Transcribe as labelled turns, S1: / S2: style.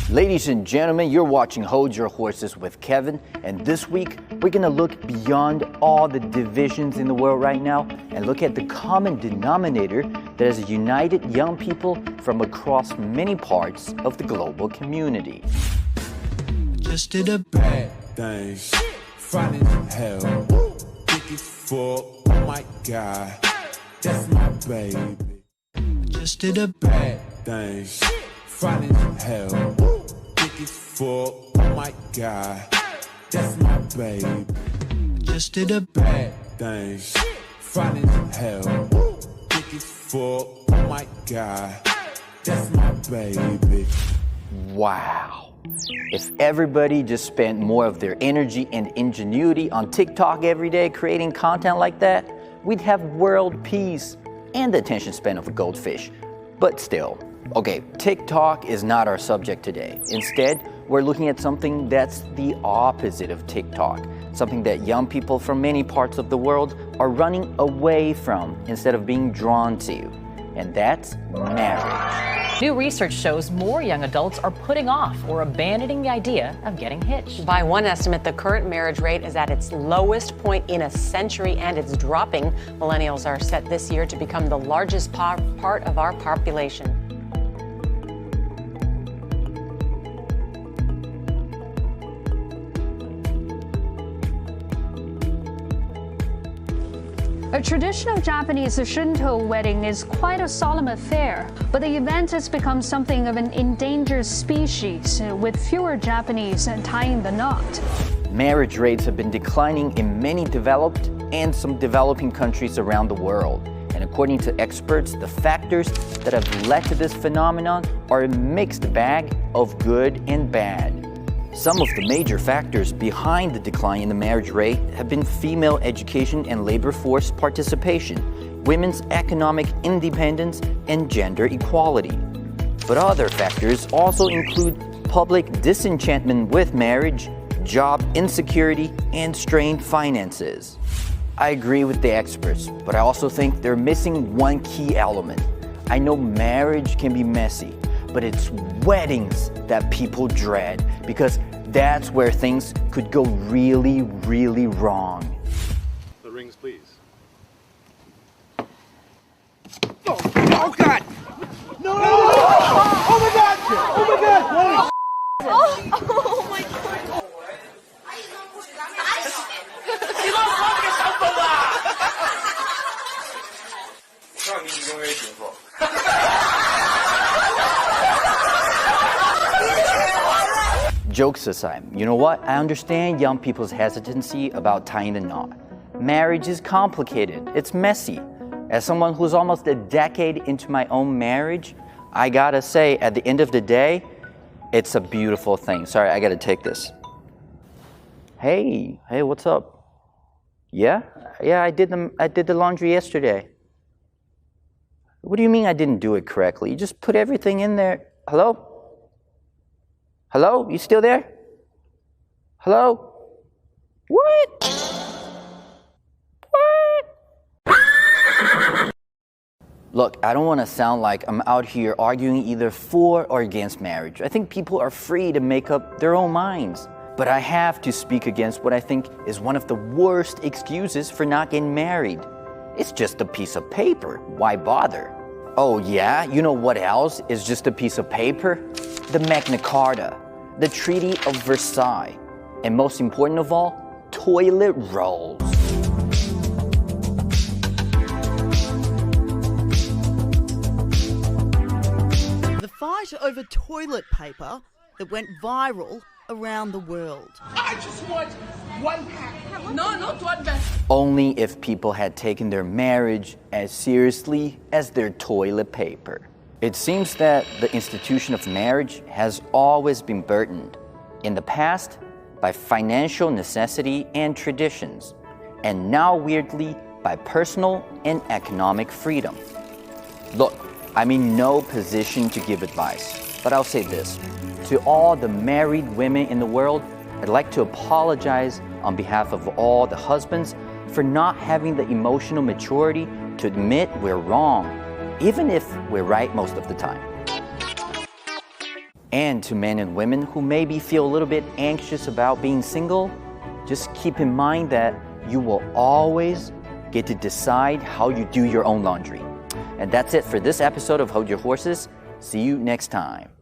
S1: Ladies and gentlemen, you're watching Hold Your Horses with Kevin, and this week we're gonna look beyond all the divisions in the world right now and look at the common denominator that has united young people from across many parts of the global community.
S2: Just did a bad thing, Friday to hell, think it's full, oh my God, that's my baby. Just did a bad thing, Friday to hell, think it's full, oh my God, that's my baby. Just did a bad thing, Friday to hell, think it's full, oh my God, that's my baby.
S1: Wow. If everybody just spent more of their energy and ingenuity on TikTok every day creating content like that, we'd have world peace and the attention span of a goldfish. But still, okay, TikTok is not our subject today. Instead, we're looking at something that's the opposite of TikTok, something that young people from many parts of the world are running away from instead of being drawn to, and that's marriage.
S3: New research shows more young adults are putting off or abandoning the idea of getting hitched.
S4: By one estimate, the current marriage rate is at its lowest point in a century, and it's dropping. Millennials are set this year to become the largest part of our population.
S5: A traditional Japanese Shinto wedding is quite a solemn affair, but the event has become something of an endangered species, with fewer Japanese tying the knot.
S1: Marriage rates have been declining in many developed and some developing countries around the world. And according to experts, the factors that have led to this phenomenon are a mixed bag of good and bad. Some of the major factors behind the decline in the marriage rate have been female education and labor force participation, women's economic independence, and gender equality. But other factors also include public disenchantment with marriage, job insecurity, and strained finances. I agree with the experts, but I also think they're missing one key element. I know marriage can be messy, but it's weddings that people dread, because that's where things could go really, really wrong.
S6: The rings, please.
S7: Oh God! No! Oh my God! Oh my God!
S8: Oh my God!
S1: Jokes aside, you know what? I understand young people's hesitancy about tying the knot. Marriage is complicated. It's messy. As someone who's almost a decade into my own marriage, I gotta say, at the end of the day, it's a beautiful thing. Sorry, I gotta take this. Hey, what's up? Yeah, I did the laundry yesterday. What do you mean I didn't do it correctly? You just put everything in there. Hello? Hello? You still there? Hello? What? Look, I don't want to sound like I'm out here arguing either for or against marriage. I think people are free to make up their own minds. But I have to speak against what I think is one of the worst excuses for not getting married. It's just a piece of paper. Why bother? Oh yeah? You know what else is just a piece of paper? The Magna Carta, the Treaty of Versailles, and most important of all, toilet rolls.
S9: The fight over toilet paper that went viral around the world.
S7: I just want one pack. No, not one pack.
S1: Only if people had taken their marriage as seriously as their toilet paper. It seems that the institution of marriage has always been burdened, in the past, by financial necessity and traditions, and now weirdly by personal and economic freedom. Look, I'm in no position to give advice, but I'll say this. To all the married women in the world, I'd like to apologize on behalf of all the husbands for not having the emotional maturity to admit we're wrong, even if we're right most of the time. And to men and women who maybe feel a little bit anxious about being single, just keep in mind that you will always get to decide how you do your own laundry. And that's it for this episode of Hold Your Horses. See you next time.